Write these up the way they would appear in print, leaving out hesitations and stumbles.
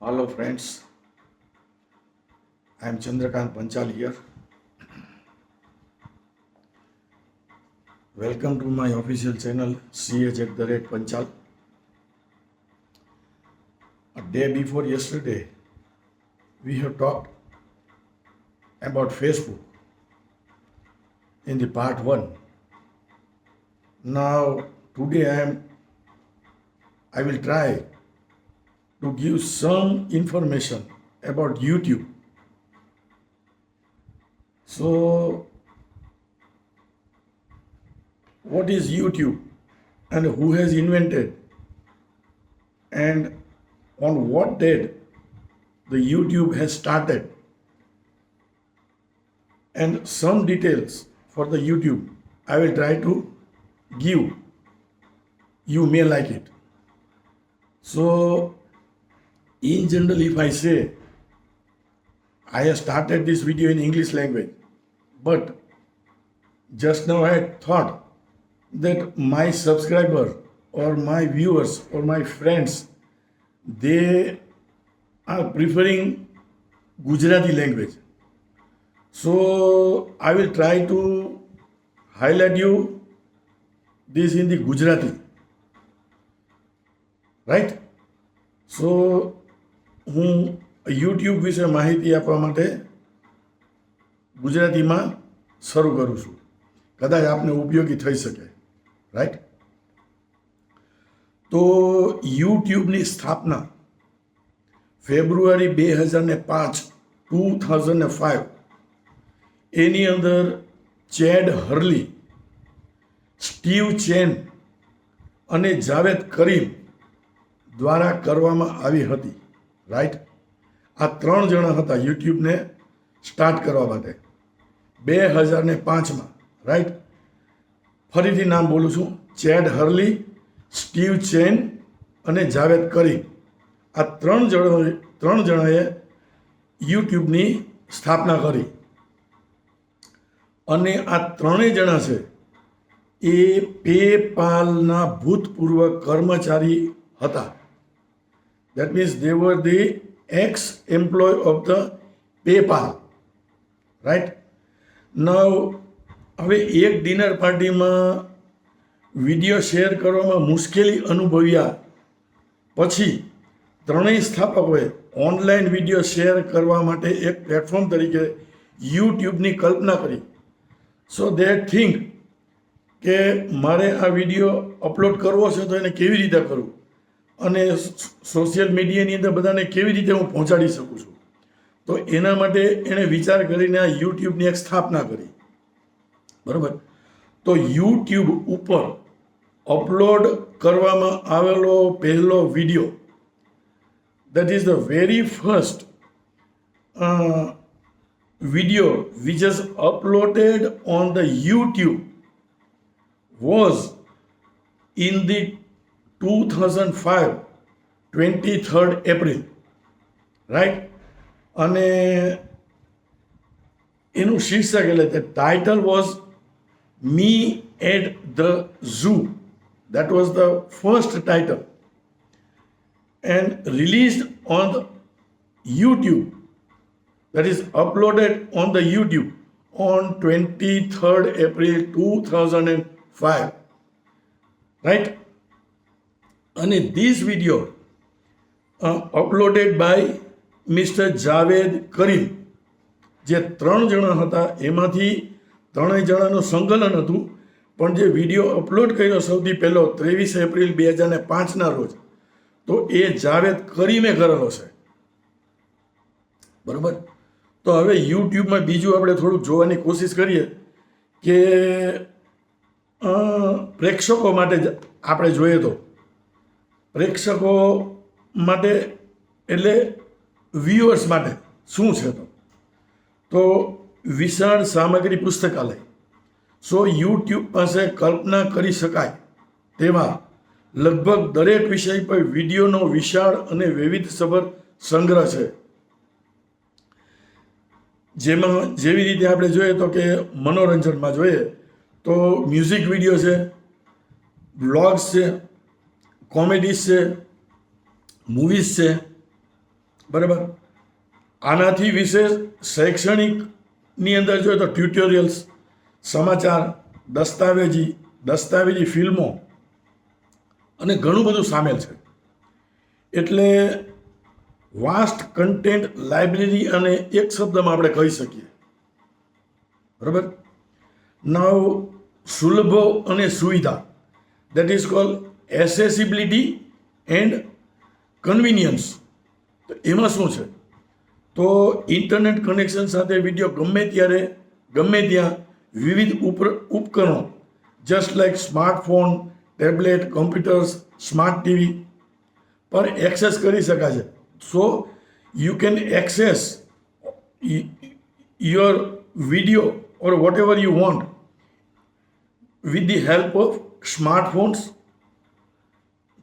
Hello friends, I am Chandrakant Panchal here. Welcome to my official channel CH@Panchal. A day before yesterday, we have talked about Facebook in the part 1. Now today I will try to give some information about YouTube. So, what is YouTube and who has invented and on what date the YouTube has started, and some details for the YouTube I will try to give. You may like it. So, in general, if I say I have started this video in English language, but just now I had thought that my subscriber or my viewers or my friends, they are preferring Gujarati language. So I will try to highlight you this in the Gujarati, right? So હું YouTube વિશે માહિતી આપવા માટે ગુજરાતીમાં શરૂ કરું છું, કદાચ આપને ઉપયોગી થઈ શકે, રાઈટ? તો યુટ્યુબની સ્થાપના ફેબ્રુઆરી 2005 એની અંદર ચેડ હર્લી, સ્ટીવ ચેન અને જાવેદ કરીમ દ્વારા કરવામાં આવી હતી, રાઈટ? આ 3 જણા હતા યુટ્યુબને સ્ટાર્ટ કરવા માટે 2005માં, રાઈટ? ફરીથી નામ બોલું છું, ચેડ હર્લી, સ્ટીવ ચેન અને જાવેદ કરીમ. આ 3 જણાએ યુટ્યુબની સ્થાપના કરી અને આ 3 જણા છે એ પેપાલના ભૂતપૂર્વ કર્મચારી હતા. That means they were the ex-employee of the PayPal, right? Now, હવે એક ડિનર પાર્ટીમાં વિડીયો શેર કરવામાં મુશ્કેલી અનુભવ્યા પછી ત્રણેય સ્થાપકોએ ઓનલાઈન વિડીયો શેર કરવા માટે એક પ્લેટફોર્મ તરીકે યુટ્યુબની કલ્પના કરી. સો દે થિંક કે મારે આ વિડીયો અપલોડ કરવો છે તો એને કેવી રીતે કરવું અને સોશિયલ મીડિયાની અંદર બધાને કેવી રીતે હું પહોંચાડી શકું છું. તો એના માટે એણે વિચાર કરીને આ યુટ્યુબની એક સ્થાપના કરી, બરાબર? તો યુટ્યુબ ઉપર અપલોડ કરવામાં આવેલો પહેલો video, that is the very first video which is uploaded on the YouTube was in the 2005 23rd April, right? અને એનું શીર્ષક એટલે the title was Me at the Zoo. That was the first title and released on the YouTube, that is uploaded on the YouTube on 23rd April 2005, right? And this video uploaded by Mr. Javed Karim, જે 3 જણા હતા એમાંથી 3 જણાનું સંકલન હતું, પણ જે video upload કર્યો સૌથી પહેલો 23 એપ્રિલ 2005ના રોજ, તો એ જાવેદ કરીમે કરેલો છે, બરાબર? તો હવે યુટ્યુબમાં બીજું આપણે થોડુંક જોવાની કોશિશ કરીએ કે પ્રેક્ષકો માટે આપણે જોઈએ તો પ્રેક્ષકો માટે એટલે વ્યુઅર્સ માટે શું છે? તો વિશાળ સામગ્રી પુસ્તકાલય. સો યુટ્યુબ પાસે કલ્પના કરી શકાય તેવા લગભગ દરેક વિષય પર વિડીયોનો વિશાળ અને વૈવિધ્યસભર સંગ્રહ છે. જેમાં જેવી રીતે આપણે જોઈએ તો કે મનોરંજનમાં જોઈએ તો મ્યુઝિક વિડીયો છે, બ્લોગ્સ છે, કોમેડીઝ છે, મૂવીઝ છે, બરાબર. આનાથી વિશેષ શૈક્ષણિકની અંદર જોઈએ તો ટ્યુટોરિયલ્સ, સમાચાર, દસ્તાવેજી ફિલ્મો અને ઘણું બધું સામેલ છે. એટલે વાસ્ટ કન્ટેન્ટ લાઇબ્રેરી અને એક શબ્દમાં આપણે કહી શકીએ. બરાબર. નાવ સુલભ અને સુવિધા, that is called accessibility and convenience. તો એમાં શું છે? તો ઇન્ટરનેટ કનેક્શન સાથે વિડીયો ગમે ત્યારે ગમે ત્યાં વિવિધ ઉપકરણો just like smartphone, tablet, computers, smart TV પર એક્સેસ કરી શકાય છે. So you can access your video or whatever you want with the help of smartphones,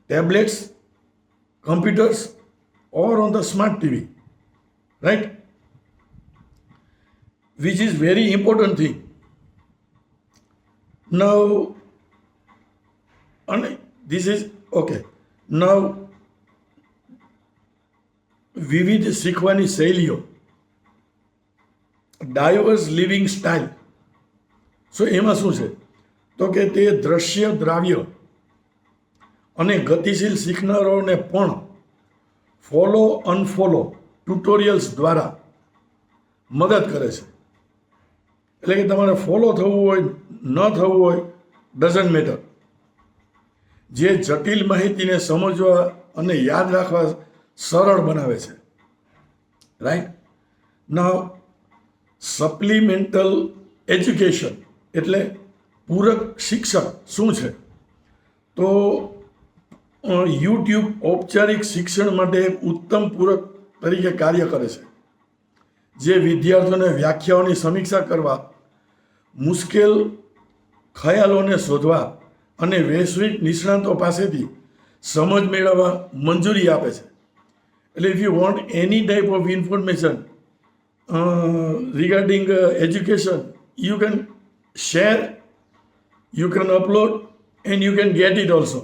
tablets, computers, or on the smart TV, right? Which is very important thing. Now, and this is okay. Now, વિવિધ શીખવાની શૈલીઓ, divorce living style. સો એમાં શું છે? તો કે તે દ્રશ્ય દ્રાવ્ય અને ગતિશીલ શીખનારાઓને પણ ફોલો અનફોલો ટ્યુટોરિયલ્સ દ્વારા મદદ કરે છે. એટલે કે તમારે ફોલો થવું હોય ન થવું હોય ડઝન્ટ મેટર. જે જટિલ માહિતીને સમજવા અને યાદ રાખવા સરળ બનાવે છે. રાઈટ. નાવ સપ્લિમેન્ટલ એજ્યુકેશન એટલે પૂરક શિક્ષણ શું છે? તો યુટ્યુબ ઔપચારિક શિક્ષણ માટે એક ઉત્તમ પૂરક તરીકે કાર્ય કરે છે, જે વિદ્યાર્થીઓને વ્યાખ્યાઓની સમીક્ષા કરવા, મુશ્કેલ ખ્યાલોને શોધવા અને વૈશ્વિક નિષ્ણાતો પાસેથી સમજ મેળવવા મંજૂરી આપે છે. એટલે if you want any type of information regarding education, you can share, you can upload, and you can get it also.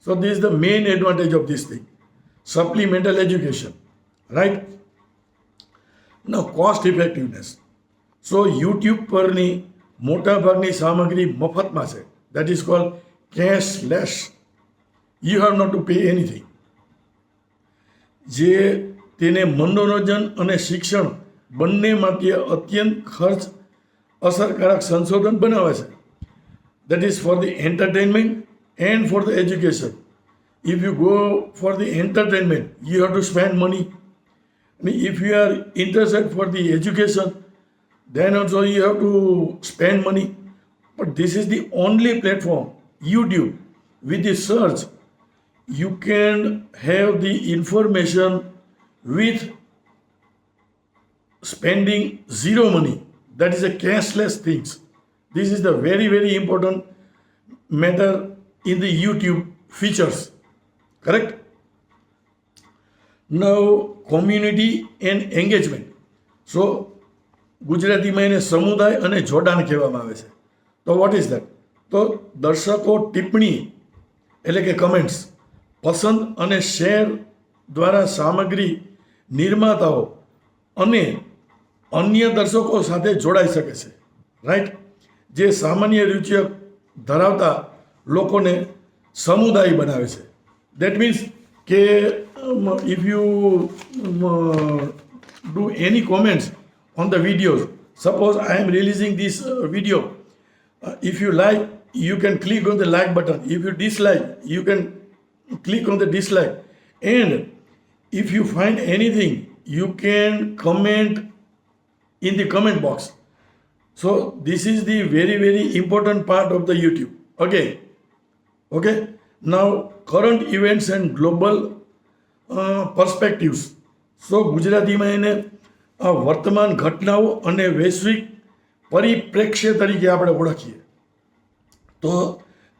So this is the main advantage of this thing, supplemental education, right? Now cost effectiveness. So YouTube પરની મોટા ભાગની સામગ્રી મફતમાં છે. That is called cashless. You have not to pay anything. જે તેને મનોરંજન અને શિક્ષણ બંને માટે અત્યંત ખર્ચ અસરકારક સંશોધન બનાવે છે. That is for the entertainment and for the education. If you go for the entertainment, you have to spend money. And if you are interested for the education, then also you have to spend money. But this is the only platform, YouTube, with the search, you can have the information with spending zero money. That is a cashless things. This is the very, very important matter in the YouTube features. Correct? Now, community and engagement. So, ગુજરાતીમાં એને સમુદાય અને જોડાણ કહેવામાં આવે છે. તો what is that? તો દર્શકો ટિપ્પણી એટલે કે કમેન્ટ્સ, પસંદ અને શેર દ્વારા સામગ્રી નિર્માતાઓ અને અન્ય દર્શકો સાથે જોડાઈ શકે છે. રાઈટ. જે સામાન્ય રુચિ ધરાવતા લોકોને સમુદાય બનાવે છે. દેટ મીન્સ કે if you do any comments on the videos, suppose I am releasing this video, if you like, you can click on the like button. If you dislike, you can click on the dislike. And if you find anything, you can comment in the comment box. So this is the very, very important part of the YouTube. Okay. Now current events and global perspectives. So ગુજરાતીમાં એને આ વર્તમાન ઘટનાઓ અને વૈશ્વિક પરિપ્રેક્ષ્ય તરીકે આપણે ઓળખીએ. તો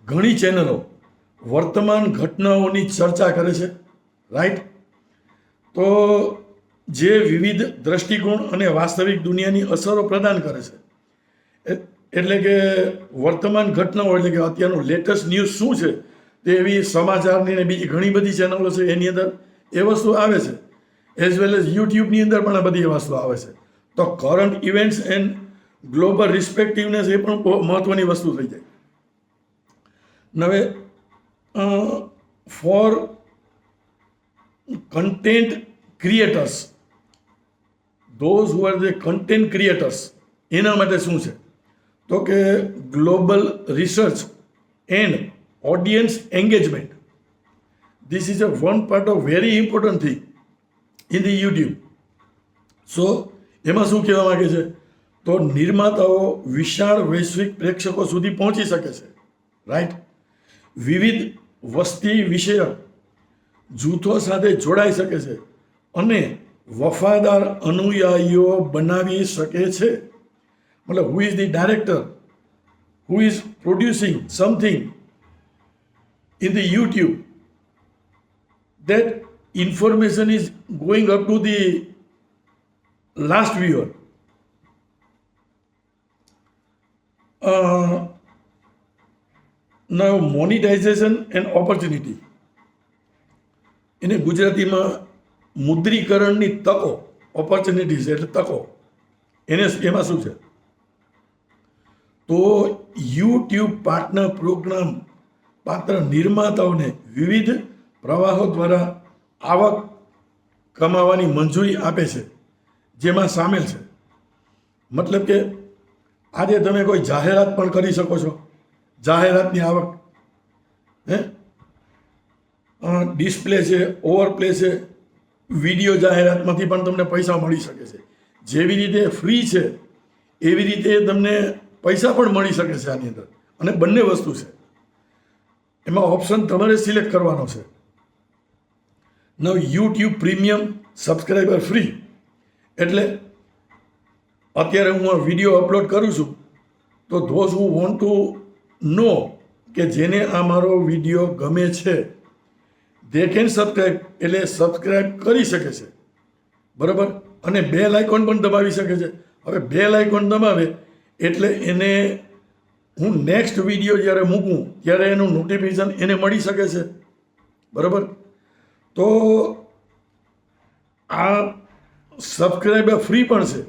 ઘણી ચેનલો વર્તમાન ઘટનાઓની ચર્ચા કરે છે. રાઈટ. તો જે વિવિધ દ્રષ્ટિકોણ અને વાસ્તવિક દુનિયાની અસરો પ્રદાન કરે છે. એટલે કે વર્તમાન ઘટનાઓ એટલે કે અત્યારનું લેટેસ્ટ ન્યૂઝ શું છે તે એવી સમાચારની ને બીજી ઘણી બધી ચેનલો છે એની અંદર એ વસ્તુ આવે છે. એઝ વેલ એઝ યુટ્યુબની અંદર પણ આ બધી વસ્તુ આવે છે. તો current events and global respectiveness એ પણ બહુ મહત્ત્વની વસ્તુ થઈ જાય. હવે for content creators, those who are the content creators, એના માટે શું છે તો કે global research and audience engagement. This is a one part of very important thing in the YouTube. So એમાં શું કહેવા માંગે છે તો નિર્માતાઓ વિશાળ વૈશ્વિક પ્રેક્ષકો સુધી પહોંચી શકે છે, રાઈટ. વિવિધ વસ્તી વિષયક જૂથો સાથે જોડાઈ શકે છે અને વફાદાર અનુયાયીઓ બનાવી શકે છે. મતલબ who is the director, who is producing something in the YouTube, that information is going up to the last viewer. Now monetization and opportunity. એને ગુજરાતીમાં મુદ્રીકરણની તકો, ઓપોર્ચ્યુનિટીઝ એટલે તકો, એમાં શું છે તો યુટ્યુબ પાર્ટનર પ્રોગ્રામ પાત્ર નિર્માતાઓને વિવિધ પ્રવાહો દ્વારા આવક કમાવાની મંજૂરી આપે છે, જેમાં સામેલ છે મતલબ કે આજે તમે કોઈ જાહેરાત પણ કરી શકો છો, જાહેરાતની આવક, ડિસ્પ્લે છે, ઓવરપ્લે છે, વિડીયો જાહેરાતમાંથી પણ તમને પૈસા મળી શકે છે. જેવી રીતે ફ્રી છે એવી રીતે તમને પૈસા પણ મળી શકે છે આની અંદર. અને બંને વસ્તુ છે, એમાં ઓપ્શન તમારે સિલેક્ટ કરવાનો છે. નવ યુટ્યુબ પ્રીમિયમ સબસ્ક્રાઈબર ફ્રી એટલે અત્યારે હું આ વિડીયો અપલોડ કરું છું તો ધોઝ હુ વોન્ટ ટુ નો કે જેને આ મારો વિડીયો ગમે છે દે કેન સબસ્ક્રાઈબ, એટલે સબસ્ક્રાઈબ કરી શકે છે, બરાબર. અને બેલ આઇકોન પણ દબાવી શકે છે. હવે બેલ આઇકોન દબાવે એટલે એને હું નેક્સ્ટ વિડીયો જ્યારે મૂકું ત્યારે એનું નોટિફિકેશન એને મળી શકે છે, બરાબર. તો આ સબસ્ક્રાઈબર ફ્રી પણ છે.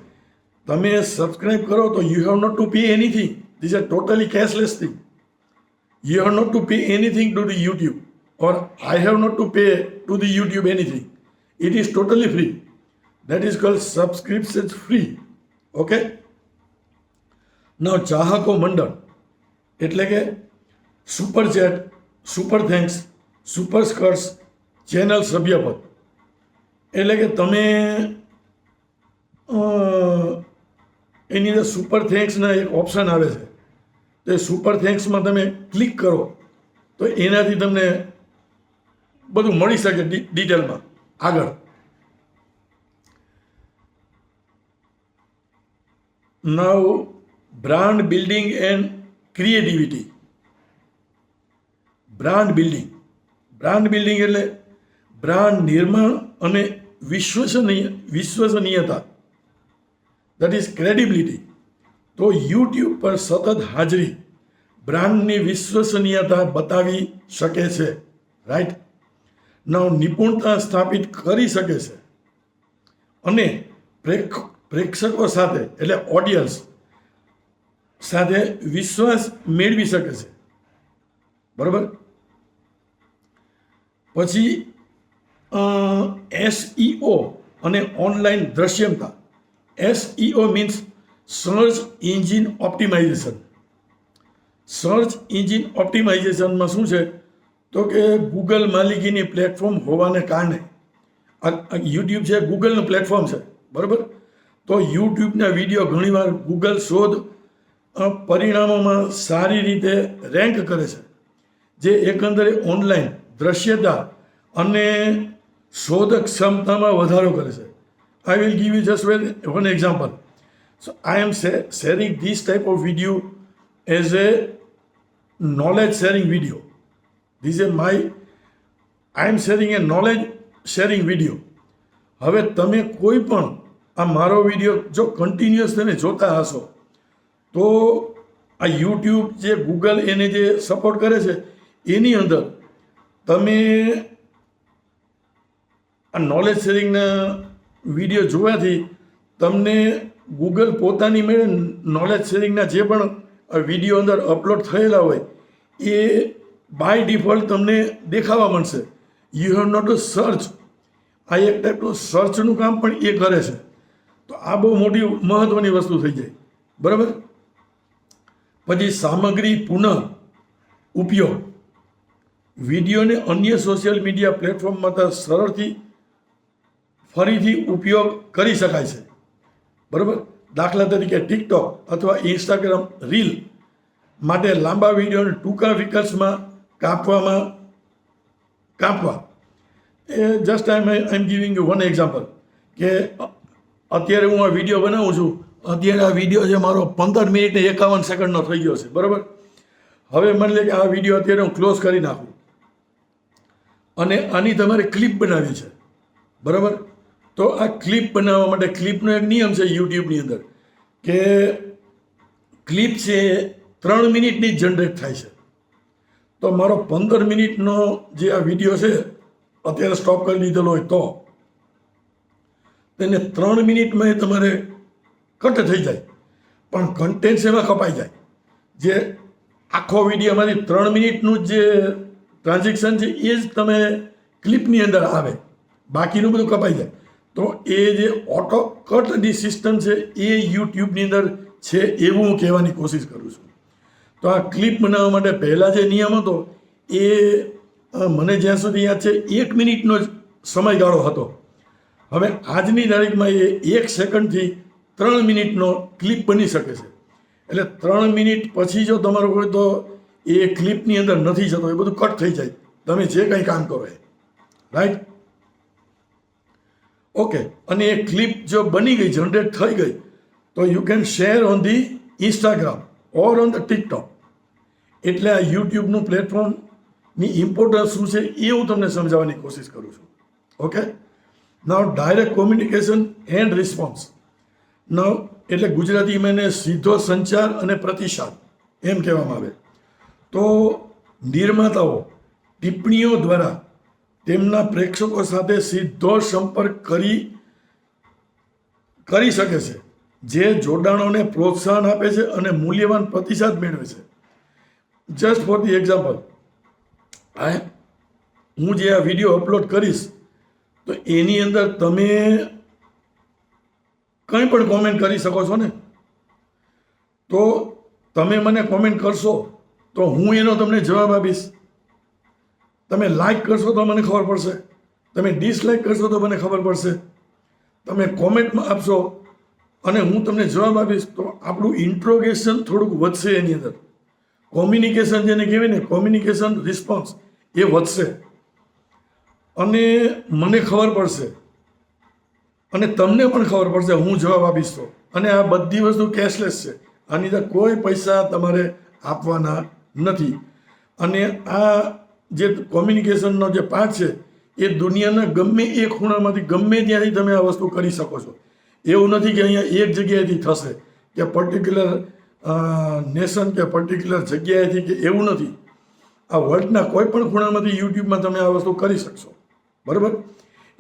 તમે સબસ્ક્રાઈબ કરો તો you have not to pay anything. This are totally cashless thing. You have not to pay anything to the YouTube or I have not to pay to the YouTube anything. It is totally free. That is called subscription free. Okay. Now ચાહકો મંડળ એટલે કે super chat, super thanks, super skirts, channel સભ્યપદ. એટલે કે તમે એની અંદર super થેન્ક્સના એક ઓપ્શન આવે છે. તો સુપર થેન્ક્સમાં તમે ક્લિક કરો તો એનાથી તમને બધું મળી શકે ડિટેલમાં આગળ. Now brand building and creativity. Brand building એટલે બ્રાન્ડ નિર્માણ અને વિશ્વસનીયતા, દેટ ઇઝ ક્રેડિબિલિટી. તો યુટ્યુબ પર સતત હાજરી બ્રાન્ડની વિશ્વસનીયતા બતાવી શકે છે, રાઈટ. નવ નિપુણતા સ્થાપિત કરી શકે છે અને પ્રેક્ષકો સાથે એટલે ઓડિયન્સ સાથે વિશ્વાસ મેળવી શકે છે, બરાબર. પછી SEO અને ઓનલાઈન દ્રશ્યમતા. SEO means search engine optimisation. Search engine ઓપ્ટિમાઇઝેશનમાં શું છે તો કે ગૂગલ માલિકીની પ્લેટફોર્મ હોવાને કારણે યુટ્યુબ છે ગૂગલનું પ્લેટફોર્મ છે, બરાબર. તો યુટ્યુબના વિડીયો ઘણીવાર ગૂગલ શોધ પરિણામોમાં સારી રીતે રેન્ક કરે છે, જે એકંદરે ઓનલાઈન દ્રશ્યતા અને શોધ ક્ષમતામાં વધારો કરે છે. I will give you just one example. So I am sharing this type of video as a knowledge sharing video. This is I am sharing a knowledge sharing video. હવે તમે કોઈ પણ આ મારો વિડીયો જો કન્ટિન્યુઅસ તમે જોતા હશો તો આ યુટ્યુબ જે ગૂગલ એને જે સપોર્ટ કરે છે એની અંદર તમે આ નોલેજ શેરિંગના વિડીયો જોવાથી તમને ગૂગલ પોતાની મેળે નોલેજ શેરિંગના જે પણ વિડીયો અંદર અપલોડ થયેલા હોય એ બાય ડિફોલ્ટ તમને દેખાવા મળશે. You have not to search. આ એક ટાઈપનું સર્ચનું કામ પણ એ કરે છે. તો આ બહુ મોટી મહત્ત્વની વસ્તુ થઈ જાય. બરાબર. પછી સામગ્રી પુનઃ ઉપયોગ. વિડીયોને અન્ય સોશિયલ મીડિયા પ્લેટફોર્મમાં સરળથી ફરીથી ઉપયોગ કરી શકાય છે. બરાબર. દાખલા તરીકે ટિકટોક અથવા ઇન્સ્ટાગ્રામ રીલ માટે લાંબા વિડીયોને ટૂંકા વિકલ્પમાં કાપવા. એ just I am giving you one example કે અત્યારે હું આ વિડીયો બનાવું છું. અત્યારે આ વિડીયો છે મારો 15 મિનિટ ને 51 સેકન્ડનો થઈ ગયો છે. બરાબર. હવે માની લે કે આ વિડીયો અત્યારે હું ક્લોઝ કરી નાખું અને આની તમારે ક્લિપ બનાવી છે. બરાબર. તો આ ક્લિપ બનાવવા માટે ક્લિપનો એક નિયમ છે યુટ્યુબની અંદર કે ક્લિપ છે 3 મિનિટની જ જનરેટ થાય છે. તો મારો 15 મિનિટનો જે આ વિડીયો છે અત્યારે સ્ટોપ કરી દીધેલો હોય તો તેને 3 મિનિટમાં તમારે કટ થઈ જાય, પણ કન્ટેન્ટ એમાં કપાઈ જાય. જે આખો વિડીયોમાંથી 3 મિનિટનું જે ટ્રાન્ઝેક્શન છે એ જ તમે ક્લિપની અંદર આવે, બાકીનું બધું કપાઈ જાય. તો એ જે ઓટો કટની સિસ્ટમ છે એ યુટ્યુબની અંદર છે એવું હું કહેવાની કોશિશ કરું છું. તો આ ક્લિપ બનાવવા માટે પહેલાં જે નિયમ હતો એ મને જ્યાં સુધી યાદ છે 1 મિનિટનો જ સમયગાળો હતો. હવે આજની તારીખમાં એ 1 સેકન્ડથી 3 મિનિટનો ક્લિપ બની શકે છે. એટલે 3 મિનિટ પછી જો તમારું હોય તો એ ક્લિપની અંદર નથી જતો, એ બધું કટ થઈ જાય તમે જે કંઈ કામ કરો એ. રાઈટ. ઓકે. અને એ ક્લિપ જો બની ગઈ, જનરેટ થઈ ગઈ, તો you can share on the Instagram or on the TikTok. એટલે આ યુટ્યુબનું પ્લેટફોર્મની ઇમ્પોર્ટન્સ શું છે એ હું તમને સમજાવવાની કોશિશ કરું છું. Okay. Now direct communication and response. Now એટલે ગુજરાતીમાં એને સીધો સંચાર અને પ્રતિસાદ એમ કહેવામાં આવે. તો નિર્માતાઓ ટિપ્પણીઓ દ્વારા તેમના પ્રેક્ષકો સાથે સીધો સંપર્ક કરી શકે છે, જે જોડાણોને પ્રોત્સાહન આપે છે અને મૂલ્યવાન પ્રતિસાદ મેળવે છે. જસ્ટ ફોર ધી એક્ઝામ્પલ, હું જે આ વિડીયો અપલોડ કરીશ તો એની અંદર તમે કંઈ પણ કોમેન્ટ કરી શકો છો ને. તો તમે મને કોમેન્ટ કરશો તો હું એનો તમને જવાબ આપીશ. તમે લાઈક કરશો તો મને ખબર પડશે, તમે ડિસલાઈક કરશો તો મને ખબર પડશે, તમે કોમેન્ટમાં આપશો અને હું તમને જવાબ આપીશ. તો આપણું ઇન્ટ્રોગેશન થોડુંક વધશે, એની અંદર કોમ્યુનિકેશન જેને કહેવાય ને, કોમ્યુનિકેશન રિસ્પોન્સ એ વધશે અને મને ખબર પડશે અને તમને પણ ખબર પડશે હું જવાબ આપીશ તો. અને આ બધી વસ્તુ કેશલેસ છે. આની અંદર કોઈ પૈસા તમારે આપવાના નથી. અને આ જે કોમ્યુનિકેશનનો જે પાર્ટ છે એ દુનિયાના ગમે એ ખૂણામાંથી ગમે ત્યાંથી તમે આ વસ્તુ કરી શકો છો. એવું નથી કે અહીંયા એક જગ્યાએથી થશે કે પર્ટિક્યુલર નેશન કે પર્ટિક્યુલર જગ્યાએથી, કે એવું નથી. આ વર્લ્ડના કોઈ પણ ખૂણામાંથી યુટ્યુબમાં તમે આ વસ્તુ કરી શકશો. બરાબર.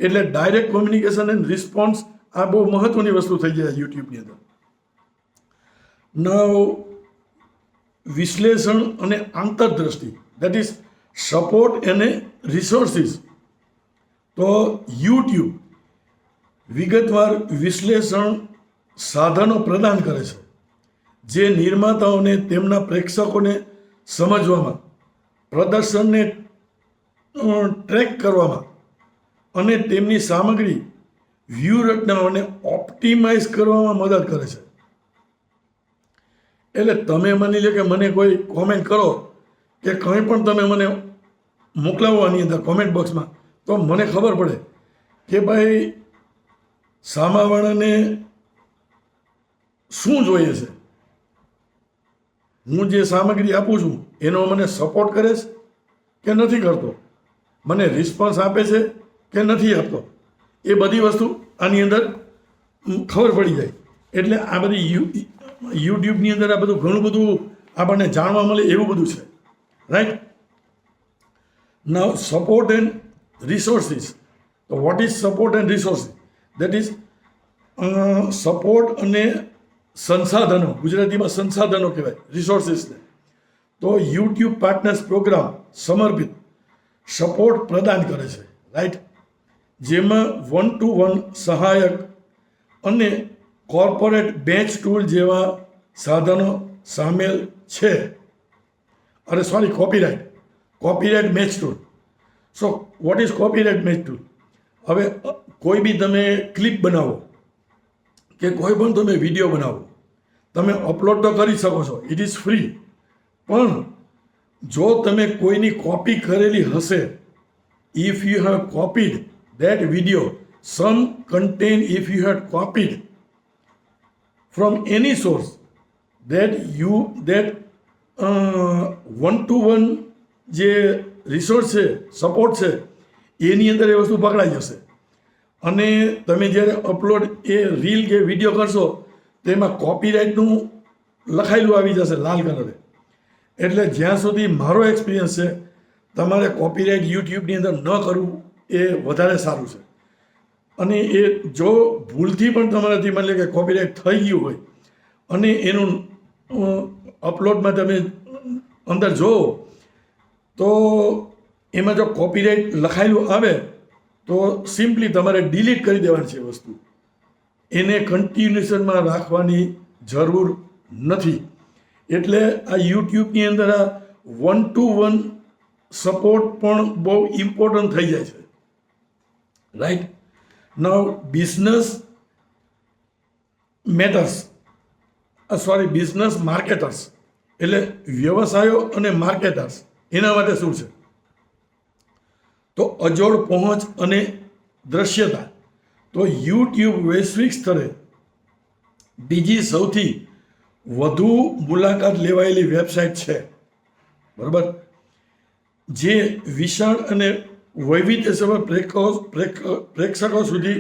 એટલે ડાયરેક્ટ કોમ્યુનિકેશન એન્ડ રિસ્પોન્સ આ બહુ મહત્ત્વની વસ્તુ થઈ જાય યુટ્યુબની અંદર. નવ વિશ્લેષણ અને આંતરદ્રષ્ટિ, દેટ ઇઝ સપોર્ટ અને રિસોર્સિસ. તો યુટ્યુબ વિગતવાર વિશ્લેષણ સાધનો પ્રદાન કરે છે, જે નિર્માતાઓને તેમના પ્રેક્ષકોને સમજવામાં, પ્રદર્શનને ટ્રેક કરવામાં અને તેમની સામગ્રી વ્યૂહરચનાઓને ઓપ્ટિમાઇઝ કરવામાં મદદ કરે છે. એટલે તમે માની લો કે મને કોઈ કોમેન્ટ કરો કે કંઈ પણ તમે મને મોકલાવો આની અંદર કોમેન્ટ બોક્સમાં, તો મને ખબર પડે કે ભાઈ સામાવાળાને શું જોઈએ છે. હું જે સામગ્રી આપું છું એનો મને સપોર્ટ કરે છે કે નથી કરતો, મને રિસ્પોન્સ આપે છે કે નથી આપતો, એ બધી વસ્તુ આની અંદર ખબર પડી જાય. એટલે આ બધી યુટ્યુબની અંદર આ બધું ઘણું બધું આપણને જાણવા મળે એવું બધું છે. Right. Now support and resources. તો what is support and resources? That is support અને સંસાધનો, ગુજરાતીમાં સંસાધનો કહેવાય રિસોર્સિસને. તો યુટ્યુબ પાર્ટનર્સ પ્રોગ્રામ સમર્પિત સપોર્ટ પ્રદાન કરે છે, રાઈટ, જેમાં 1-to-1 સહાયક અને કોર્પોરેટ બેચ ટૂલ જેવા સાધનો સામેલ છે. અરે sorry, copyright match tool. So what is copyright match tool? હવે કોઈ બી તમે ક્લિપ બનાવો કે કોઈ પણ તમે વિડીયો બનાવો, તમે અપલોડ તો કરી શકો છો, ઇટ ઇઝ ફ્રી. પણ જો તમે કોઈની કોપી કરેલી હશે, if you have copied that video, some content if you had copied from any source, that 1-to-1 જે રિસોર્સ છે, સપોર્ટ છે, એની અંદર એ વસ્તુ પકડાઈ જશે. અને તમે જ્યારે અપલોડ એ રીલ કે વિડીયો કરશો તેમાં કોપીરાઇટનું લખાયેલું આવી જશે લાલ કલરે. એટલે જ્યાં સુધી મારો એક્સપિરિયન્સ છે, તમારે કોપીરાઇટ યુટ્યુબની અંદર ન કરવું એ વધારે સારું છે. અને એ જો ભૂલથી પણ તમારાથી માની લે કે કોપીરાઇટ થઈ ગયું હોય અને એનું અપલોડમાં તમે અંદર જુઓ તો એમાં જો કોપીરાઇટ લખાયેલું આવે તો સિમ્પલી તમારે ડિલીટ કરી દેવાની છે વસ્તુ. એને કન્ટિન્યુએશનમાં રાખવાની જરૂર નથી. એટલે આ યુટ્યુબની અંદર આ 1-to-1 સપોર્ટ પણ બહુ ઇમ્પોર્ટન્ટ થઈ જાય છે, રાઈટ. નાઉ બિઝનેસ માર્કેટર્સ એટલે વ્યવસાયો અને માર્કેટર્સ, એના માટે શું છે? તો અજોડ પહોંચ અને દ્રશ્યતા. તો યુટ્યુબ વૈશ્વિક સ્તરે બીજી સૌથી વધુ મુલાકાત લેવાયેલી વેબસાઇટ છે, બરાબર, જે વિશાળ અને વૈવિધ્યસભર પ્રેક્ષકો સુધી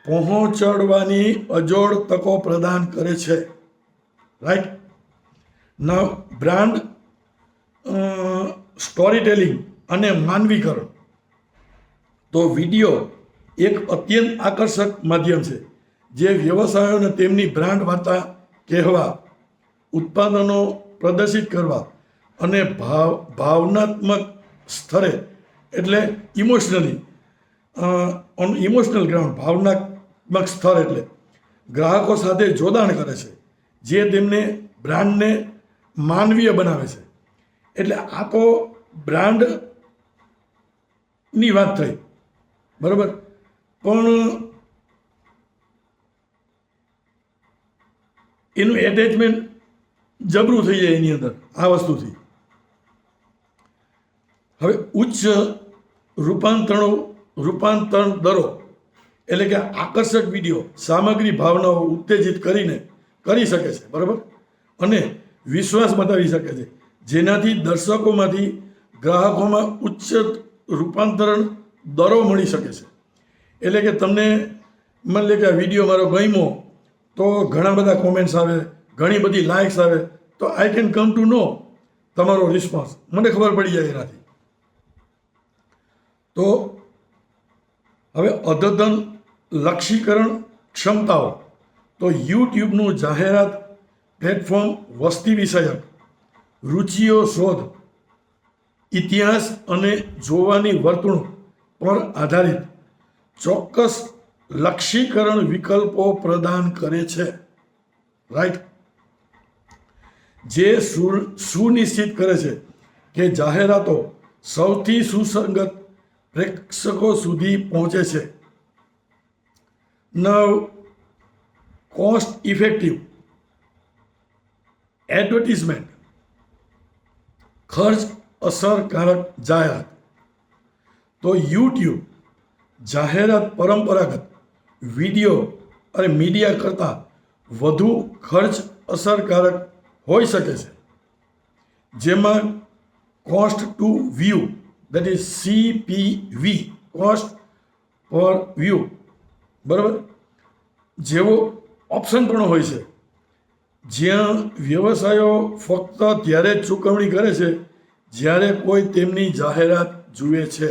પહોંચાડવાની અજોડ તકો પ્રદાન કરે છે, રાઈટ. ના બ્રાન્ડ સ્ટોરી ટેલિંગ અને માનવીકરણ. તો વિડીયો એક અત્યંત આકર્ષક માધ્યમ છે જે વ્યવસાયોને તેમની બ્રાન્ડ વાર્તા કહેવા, ઉત્પાદનો પ્રદર્શિત કરવા અને ભાવનાત્મક સ્તરે એટલે ઇમોશનલ ગ્રાઉન્ડ, ભાવનાત્મક સ્તર એટલે ગ્રાહકો સાથે જોડાણ કરે છે, જે તેમને બ્રાન્ડને માનવીય બનાવે છે. એટલે આ તો બ્રાન્ડની વાત થઈ, બરાબર. પણ એનું એટેચમેન્ટ જબરું થઈ જાય એની અંદર આ વસ્તુથી. હવે ઉચ્ચ રૂપાંતરણ દરો એટલે કે આકર્ષક વિડીયો સામગ્રી ભાવનાઓ ઉત્તેજિત કરીને કરી શકે છે, બરાબર, અને વિશ્વાસ બતાવી શકે છે, જેનાથી દર્શકોમાંથી ગ્રાહકોમાં ઉચ્ચ રૂપાંતરણ દરો મળી શકે છે. એટલે કે તમને માની લે કે આ વિડીયો મારો ગમ્યો તો ઘણા બધા કોમેન્ટ્સ આવે, ઘણી બધી લાઇક્સ આવે, તો આઈ કેન કમ ટુ નો તમારો રિસ્પોન્સ, મને ખબર પડી જાય એનાથી. તો હવે અદ્યતન લક્ષીકરણ ક્ષમતાઓ. તો યુટ્યુબનું જાહેરાત પ્લેટફોર્મ વસ્તી વિષયક, રુચિઓ શોધ, ઇતિહાસ અને જોવાની વર્તણૂક પર આધારિત ચોક્કસ લક્ષીકરણ વિકલ્પો પ્રદાન કરે છે, રાઈટ, જે સુનિશ્ચિત કરે છે કે જાહેરાતો સૌથી સુસંગત પ્રેક્ષકો સુધી પહોંચે છે. નાઉ કોસ્ટ ઇફેક્ટિવ એડવર્ટિઝમેન્ટ, ખર્ચ અસરકારક જાહેરાત. તો યુટ્યુબ જાહેરાત પરંપરાગત વિડીયો અને મીડિયા કરતાં વધુ ખર્ચ અસરકારક હોઈ શકે છે, જેમાં cost to view that is CPV, cost per view, બરાબર, જેવો ઓપ્શન પણ હોય છે, જ્યાં વ્યવસાયો ફક્ત ત્યારે જ ચૂકવણી કરે છે જ્યારે કોઈ તેમની જાહેરાત જુએ છે.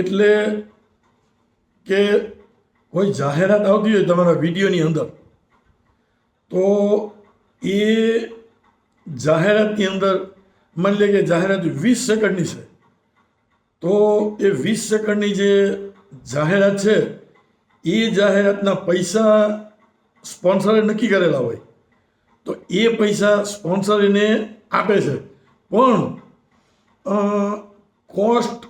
એટલે કે કોઈ જાહેરાત આવતી હોય તમારા વિડીયોની અંદર, તો એ જાહેરાતની અંદર માની લે કે જાહેરાત 20 સેકન્ડની છે, તો એ 20 સેકન્ડની જે જાહેરાત છે એ જાહેરાતના પૈસા સ્પોન્સરે નક્કી કરેલા હોય, તો એ પૈસા સ્પોન્સર એને આપે છે, પણ કોસ્ટ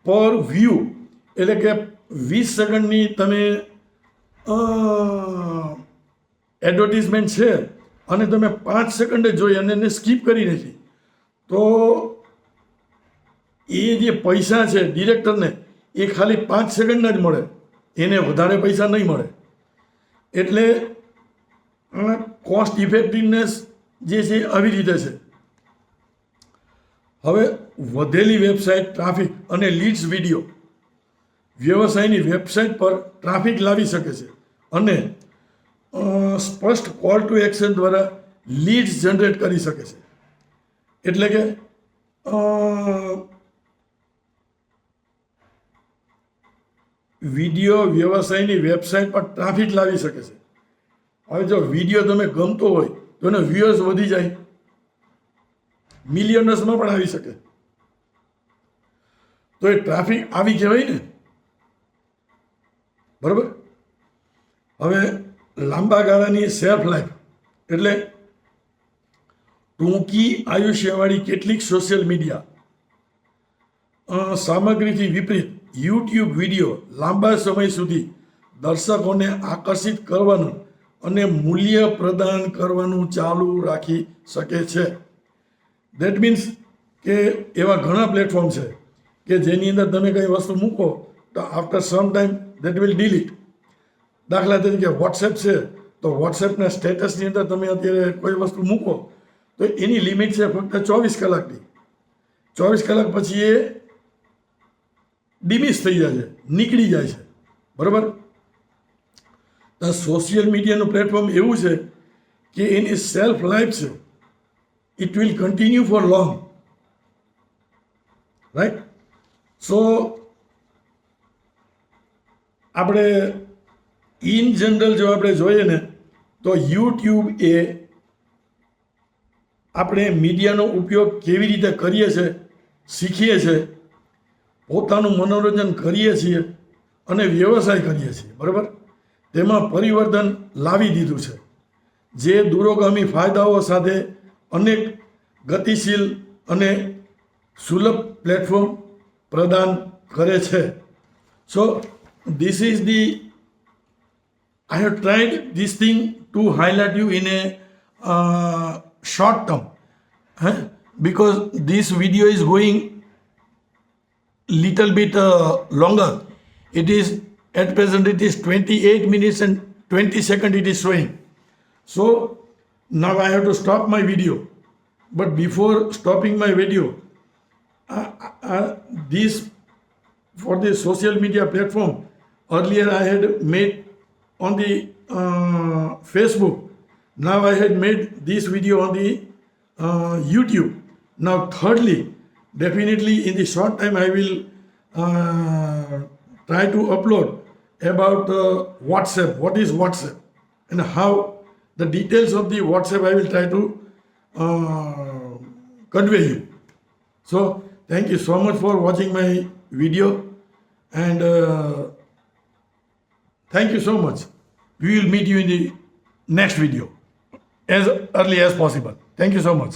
પર વ્યૂ એટલે કે 20 સેકન્ડની તમે એડવર્ટિઝમેન્ટ છે અને તમે 5 સેકન્ડે જોઈ અને એને સ્કીપ કરી નાખી, તો એ જે પૈસા છે ડિરેક્ટરને એ ખાલી 5 સેકન્ડના જ મળે, એને વધારે પૈસા નહીં મળે. એટલે કોસ્ટ ઇફેક્ટિવનેસ જે છે આવી રીતે છે. હવે વધેલી વેબસાઇટ ટ્રાફિક અને લીડ્સ વિડીયો વ્યવસાયની વેબસાઇટ પર ટ્રાફિક લાવી શકે છે અને સ્પષ્ટ કોલ ટુ એક્શન દ્વારા લીડ્સ જનરેટ કરી શકે છે. એટલે કે વિડીયો વ્યવસાયની વેબસાઇટ પર ટ્રાફિક લાવી શકે છે. હવે જો વિડીયો તમે ગમતો હોય તો એનો વ્યૂઅર્સ વધી જાય, મિલિયનર્સમાં પણ આવી શકે, તો એ ટ્રાફિક આવી કહેવાય ને, બરાબર. હવે લાંબા ગાળાની સેલ્ફ લાઈફ એટલે ટૂંકી આયુષ્યવાળી કેટલીક સોશિયલ મીડિયા સામગ્રીથી વિપરીત યુટ્યુબ વિડીયો લાંબા સમય સુધી દર્શકોને આકર્ષિત કરવાનું અને મૂલ્ય પ્રદાન કરવાનું ચાલુ રાખી શકે છે. દેટ મીન્સ કે એવા ઘણા પ્લેટફોર્મ છે કે જેની અંદર તમે કંઈ વસ્તુ મૂકો તો after some time that will delete. દાખલા તરીકે વોટ્સએપ છે, તો વોટ્સએપના સ્ટેટસની અંદર તમે અત્યારે કોઈ વસ્તુ મૂકો તો એની લિમિટ છે ફક્ત 24 કલાકની. 24 કલાક પછી એ ડિમિશ થઈ જાય છે, નીકળી જાય છે, બરાબર. તો સોશિયલ મીડિયાનું પ્લેટફોર્મ એવું છે કે એની સેલ્ફ લાઈફ છે, it will continue for long, right. So આપણે ઇન જનરલ જો આપણે જોઈએ ને તો યુટ્યુબ એ આપણે મીડિયાનો ઉપયોગ કેવી રીતે કરીએ છીએ, શીખીએ છીએ, પોતાનું મનોરંજન કરીએ છીએ અને વ્યવસાય કરીએ છીએ, બરાબર. તેમાં પરિવર્તન લાવી દીધું છે, જે દૂરોગામી ફાયદાઓ સાથે અનેક ગતિશીલ અને સુલભ પ્લેટફોર્મ પ્રદાન કરે છે. સો this is the I have tried this thing to highlight you in a short term, because this video is going little bit longer. It is at present it is 28 minutes and 20 seconds it is showing. So now I have to stop my video, but before stopping my video, this for the social media platform, earlier I had made on the Facebook. Now I had made this video on the YouTube. Now thirdly, definitely in the short time I will try to upload about WhatsApp, what is WhatsApp and how the details of the WhatsApp I will try to convey you. So thank you so much for watching my video, and thank you so much. We will meet you in the next video as early as possible. Thank you so much.